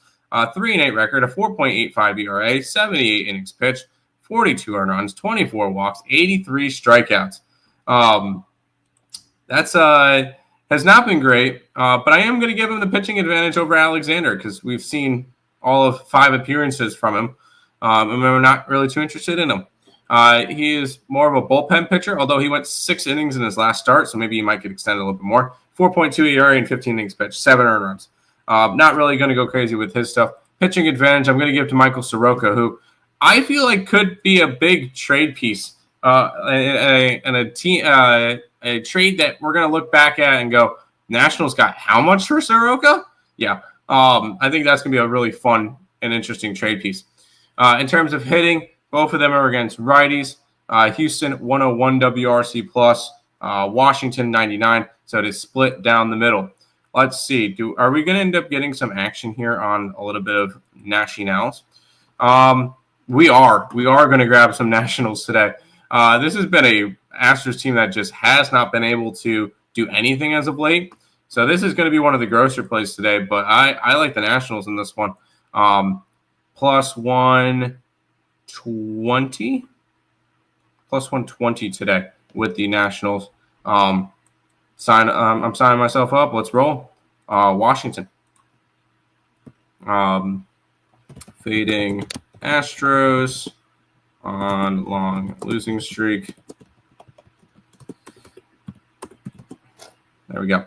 3-8 record, a 4.85 ERA, 78 innings pitched, 42 earned runs, 24 walks, 83 strikeouts. That's has not been great, but I am going to give him the pitching advantage over Alexander because we've seen all of 5 appearances from him, and we're not really too interested in him. He is more of a bullpen pitcher, although he went 6 innings in his last start, so maybe he might get extended a little bit more. 4.2 ERA and 15 innings pitched, 7 earned runs. Not really going to go crazy with his stuff. Pitching advantage, I'm going to give to Michael Soroka, who I feel like could be a big trade piece, and a trade that we're going to look back at and go, Nationals got how much for Soroka? Yeah, I think that's going to be a really fun and interesting trade piece. In terms of hitting, both of them are against righties. Houston 101 WRC plus, Washington 99. So it is split down the middle. Let's see. Are we going to end up getting some action here on a little bit of Nationals? We are going to grab some Nationals today. This has been a Astros team that just has not been able to do anything as of late. So this is going to be one of the grosser plays today, but I like the Nationals in this one. Plus 120 today with the Nationals. I'm signing myself up. Let's roll. Washington. Fading Astros on long losing streak. There we go.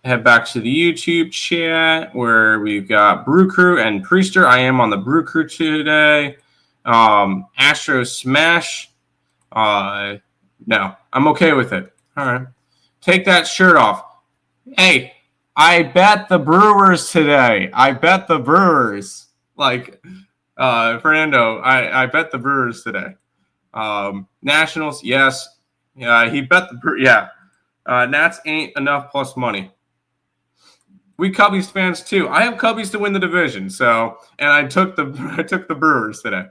Head back to the YouTube chat where we've got Brew Crew and Priester. I am on the Brew Crew today. Astros smash. No, I'm okay with it. All right. Take that shirt off. Hey, I bet the Brewers today. I bet the Brewers. Like, Fernando, I bet the Brewers today. Nationals, yes. He bet the Brewers. Yeah. Nats ain't enough plus money. We Cubbies fans too. I have Cubbies to win the division, and I took the Brewers today.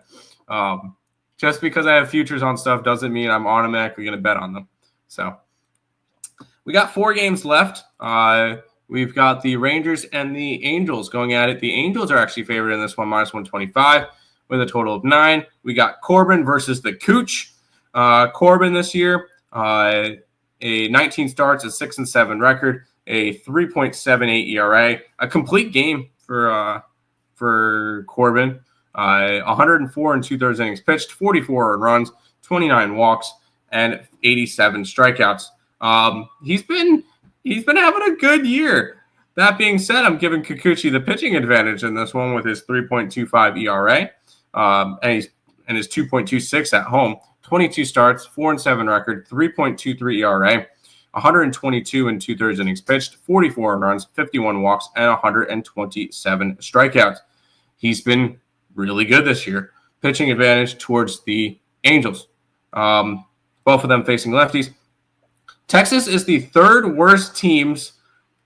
Just because I have futures on stuff doesn't mean I'm automatically going to bet on them. So we got 4 games left. We've got the Rangers and the Angels going at it. The Angels are actually favored in this one, -125 with a total of 9. We got Corbin versus the Cooch. Corbin this year, a 19 starts, a 6-7 record, a 3.78 ERA, a complete game for Corbin. 104 and 2/3 innings pitched, 44 earned runs, 29 walks, and 87 strikeouts. He's been having a good year. That being said, I'm giving Kikuchi the pitching advantage in this one with his 3.25 ERA, and his 2.26 at home. 22 starts, 4-7 record, 3.23 ERA, 122 and 2/3 innings pitched, 44 earned runs, 51 walks, and 127 strikeouts. He's been really good this year. Pitching advantage towards the Angels. Both of them facing lefties. Texas is the third worst team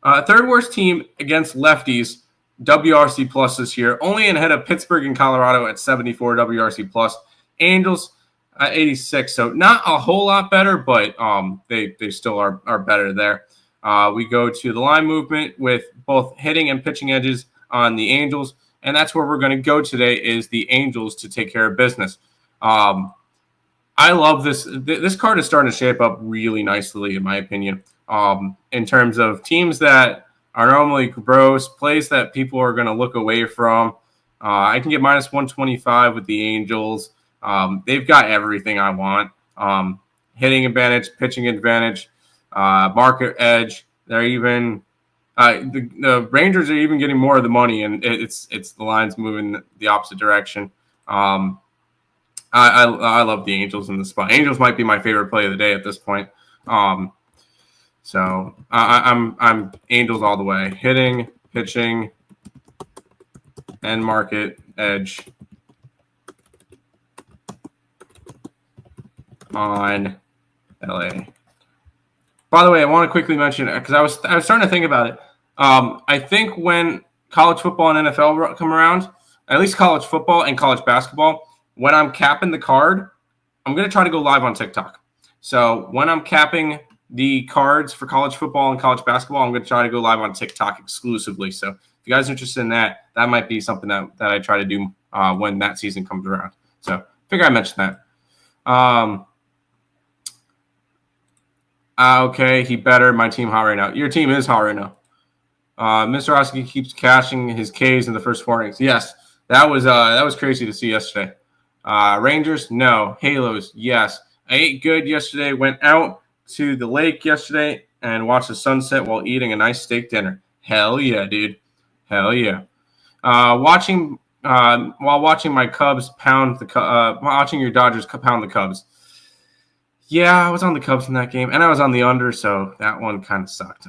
against lefties WRC plus this year, only ahead of Pittsburgh and Colorado at 74 WRC plus. Angels at 86, so not a whole lot better, but they still are better there. We go to the line movement with both hitting and pitching edges on the Angels, and that's where we're going to go today is the Angels to take care of business. I love this. This card is starting to shape up really nicely, in my opinion, in terms of teams that are normally gross, plays that people are going to look away from. I can get minus 125 with the Angels. They've got everything I want. Hitting advantage, pitching advantage, market edge. They're even the Rangers are even getting more of the money, and it's the lines moving the opposite direction. I love the Angels in the spot. Angels might be my favorite play of the day at this point. So I'm Angels all the way. Hitting, pitching, and market edge on LA. By the way, I want to quickly mention, because I was starting to think about it. I think when college football and NFL come around, at least college football and college basketball, when I'm capping the card, I'm going to try to go live on TikTok. So when I'm capping the cards for college football and college basketball, I'm going to try to go live on TikTok exclusively. So if you guys are interested in that, that might be something that I try to do when that season comes around. So I figure I mentioned that. Okay, he better. My team hot right now. Your team is hot right now. Mr. Oski keeps cashing his Ks in the first 4 innings. Yes, that was crazy to see yesterday. Rangers, no. Halos, yes. I ate good yesterday. Went out to the lake yesterday and watched the sunset while eating a nice steak dinner. Hell yeah, dude. Hell yeah. While watching my Cubs watching your Dodgers pound the Cubs. Yeah, I was on the Cubs in that game, and I was on the under, so that one kind of sucked.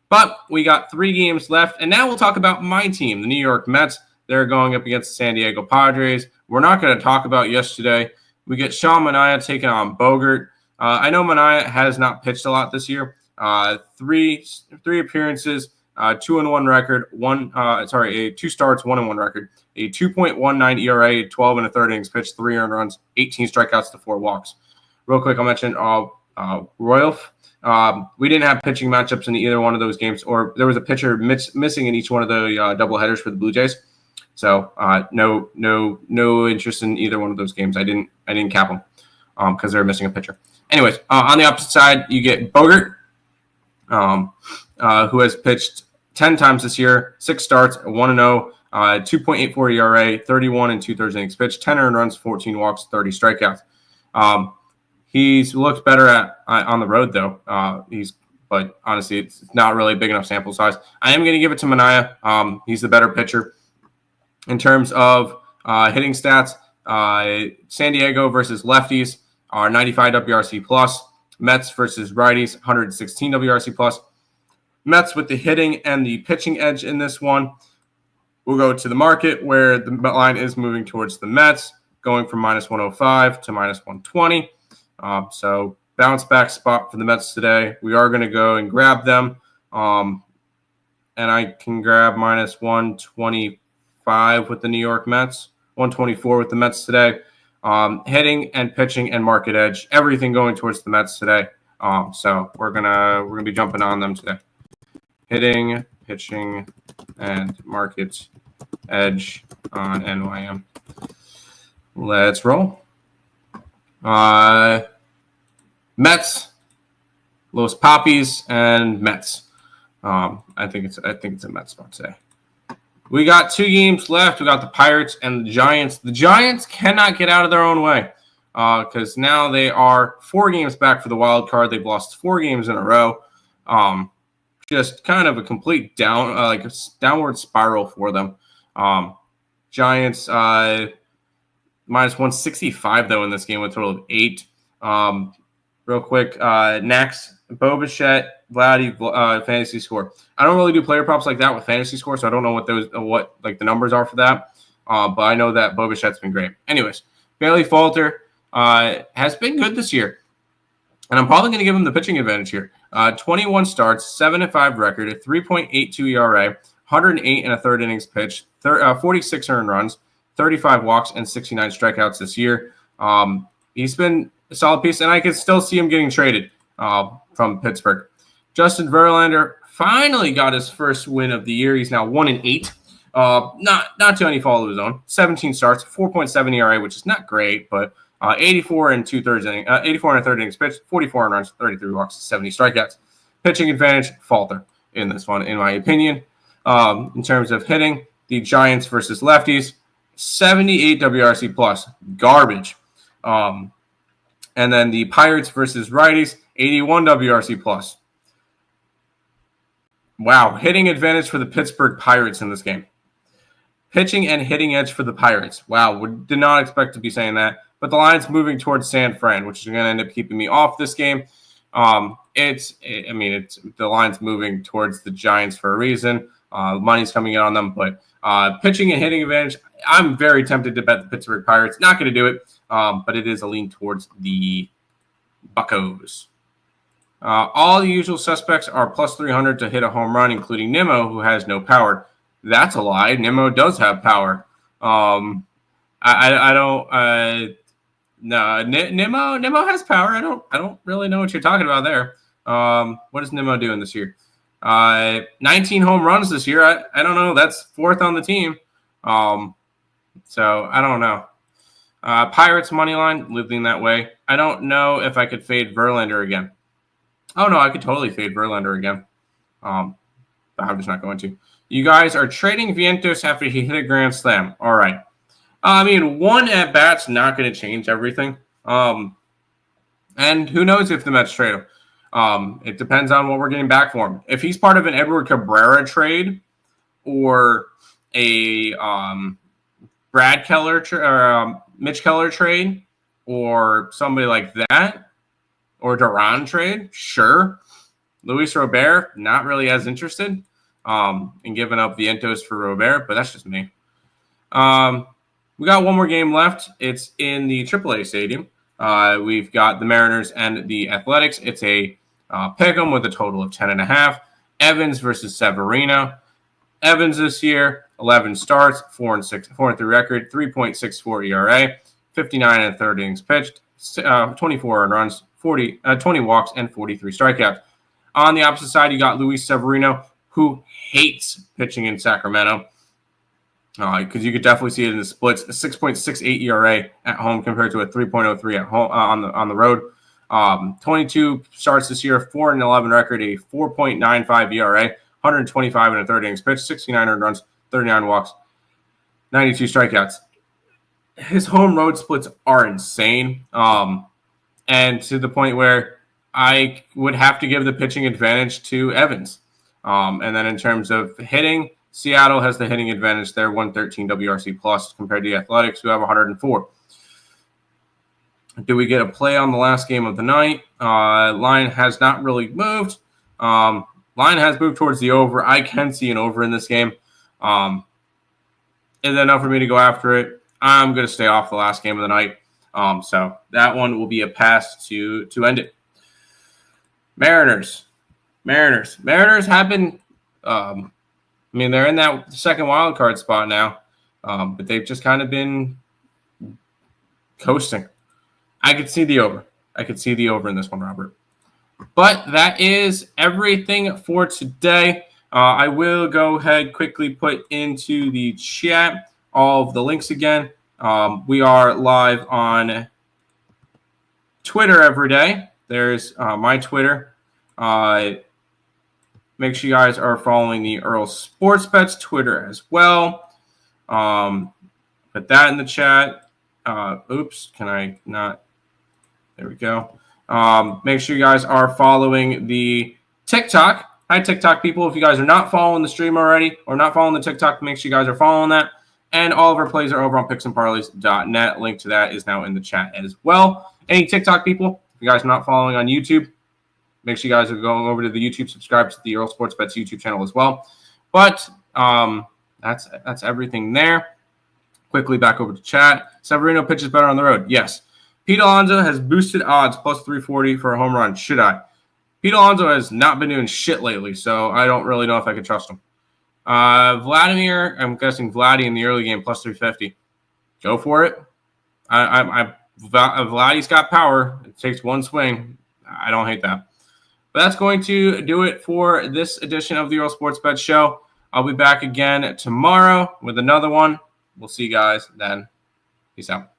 But we got 3 games left, and now we'll talk about my team, the New York Mets. They're going up against the San Diego Padres. We're not going to talk about yesterday. We get Sean Manaea taking on Bogart. I know Manaea has not pitched a lot this year. Three appearances, 2-1 record. 2 starts, 1-1 record. A 2.19 ERA, 12 and a third innings pitched, 3 earned runs, 18 strikeouts to 4 walks. Real quick, I'll mention Royalf. We didn't have pitching matchups in either one of those games, or there was a pitcher missing in each one of the doubleheaders for the Blue Jays. So no interest in either one of those games. I didn't cap them because they were missing a pitcher. Anyways, on the opposite side, you get Bogart, who has pitched 10 times this year, 6 starts, 1-0, 2.84 ERA, 31 and 2/3 innings pitched, 10 earned runs, 14 walks, 30 strikeouts. He's looked better on the road though. But honestly, it's not really a big enough sample size. I am going to give it to Manaea. He's the better pitcher in terms of hitting stats. San Diego versus lefties are 95 WRC plus. Mets versus righties, 116 WRC plus. Mets with the hitting and the pitching edge in this one. We'll go to the market where the line is moving towards the Mets, going from minus 105 to minus 120. So bounce back spot for the Mets today. We are going to go and grab them. And I can grab minus 125 with the New York Mets, 124 with the Mets today. Hitting and pitching and market edge, everything going towards the Mets today. So we're gonna be jumping on them today. Hitting, pitching, and market edge on NYM. Let's roll. Mets, Los Poppies, and Mets. I think it's a Mets spot today. We got 2 games left. We got the Pirates and the Giants. The Giants cannot get out of their own way because now they are 4 games back for the wild card. They've lost 4 games in a row. Just kind of a complete downward spiral for them. Giants minus 165 though in this game with a total of 8. Real quick, next Bobichette, Vladdy, fantasy score. I don't really do player props like that with fantasy score, so I don't know what the numbers are for that. but I know that Bo Bichette's been great. Anyways, Bailey Falter has been good this year, and I'm probably going to give him the pitching advantage here. 21 starts, 7-5 record, a 3.82 ERA, 108 and a third innings pitched, 46 earned runs, 35 walks, and 69 strikeouts this year. He's been a solid piece, and I can still see him getting traded from Pittsburgh. Justin Verlander finally got his first win of the year. He's now 1-8. Not to any fault of his own. 17 starts, 4.7 ERA, which is not great, but 84 and a third innings pitched, 44 earned runs, 33 walks, 70 strikeouts. Pitching advantage, Falter in this one, in my opinion. In terms of hitting, the Giants versus lefties, 78 WRC plus, garbage. And then the Pirates versus righties, 81 WRC plus. Wow, hitting advantage for the Pittsburgh Pirates in this game. Pitching and hitting edge for the Pirates. Wow, did not expect to be saying that. But the line's moving towards San Fran, which is going to end up keeping me off this game. The line's moving towards the Giants for a reason. Money's coming in on them, but pitching and hitting advantage, I'm very tempted to bet the Pittsburgh Pirates. Not going to do it, but it is a lean towards the Buccos. All the usual suspects are plus 300 to hit a home run, including Nimmo, who has no power. That's a lie. Nimmo does have power. Nimmo has power. I don't really know what you're talking about there. What is Nimmo doing this year? 19 home runs this year. I don't know. That's fourth on the team. So I don't know. Pirates money line, living that way. I don't know if I could fade Verlander again. Oh no, I could totally fade Verlander again. But I'm just not going to. You guys are trading Vientos after he hit a grand slam. All right. One at bat's not going to change everything. And who knows if the Mets trade him. It depends on what we're getting back for him. If he's part of an Edward Cabrera trade or a Brad Keller or Mitch Keller trade or somebody like that, or Duran trade, sure. Luis Robert, not really as interested in giving up Vientos for Robert, but that's just me. We got one more game left. It's in the AAA stadium. We've got the Mariners and the Athletics. It's a pick 'em with a total of 10.5. Evans versus Severino. Evans this year, 11 starts, 4-3 record, 3.64 ERA, 59 and a third innings pitched, 24 earned runs, 20 walks, and 43 strikeouts. On the opposite side, you got Luis Severino, who hates pitching in Sacramento. Because you could definitely see it in the splits. A 6.68 ERA at home compared to a 3.03 at home on the road. 22 starts this year, 4-11 record, a 4.95 ERA, 125 and a third innings pitched, 69 earned runs, 39 walks, 92 strikeouts. His home road splits are insane. And to the point where I would have to give the pitching advantage to Evans. And then in terms of hitting, Seattle has the hitting advantage there, 113 WRC plus compared to the Athletics, who have 104. Do we get a play on the last game of the night? Line has not really moved. Line has moved towards the over. I can see an over in this game. Is that enough for me to go after it? I'm going to stay off the last game of the night. So that one will be a pass to end it. Mariners have been, they're in that second wild card spot now, but they've just kind of been coasting. I could see the over. In this one, Robert. But that is everything for today. I will go ahead quickly put into the chat all of the links again. We are live on Twitter every day. There's my Twitter. Make sure you guys are following the Earle Sports Bets Twitter as well. Put that in the chat. Oops, can I not? There we go. Make sure you guys are following the TikTok. Hi, TikTok people. If you guys are not following the stream already or not following the TikTok, make sure you guys are following that. And all of our plays are over on picksandparleys.net. Link to that is now in the chat as well. Any TikTok people, if you guys are not following on YouTube, make sure you guys are going over to the YouTube, subscribe to the Earle Sports Bets YouTube channel as well. But that's everything there. Quickly back over to chat. Severino pitches better on the road. Yes. Pete Alonso has boosted odds plus 340 for a home run. Should I? Pete Alonso has not been doing shit lately, so I don't really know if I could trust him. Vladimir, I'm guessing Vladdy in the early game plus 350. Go for it. Vladdy's got power. It takes one swing. I don't hate that. But that's going to do it for this edition of the Earle Sports Bet Show. I'll be back again tomorrow with another one. We'll see you guys then. Peace out.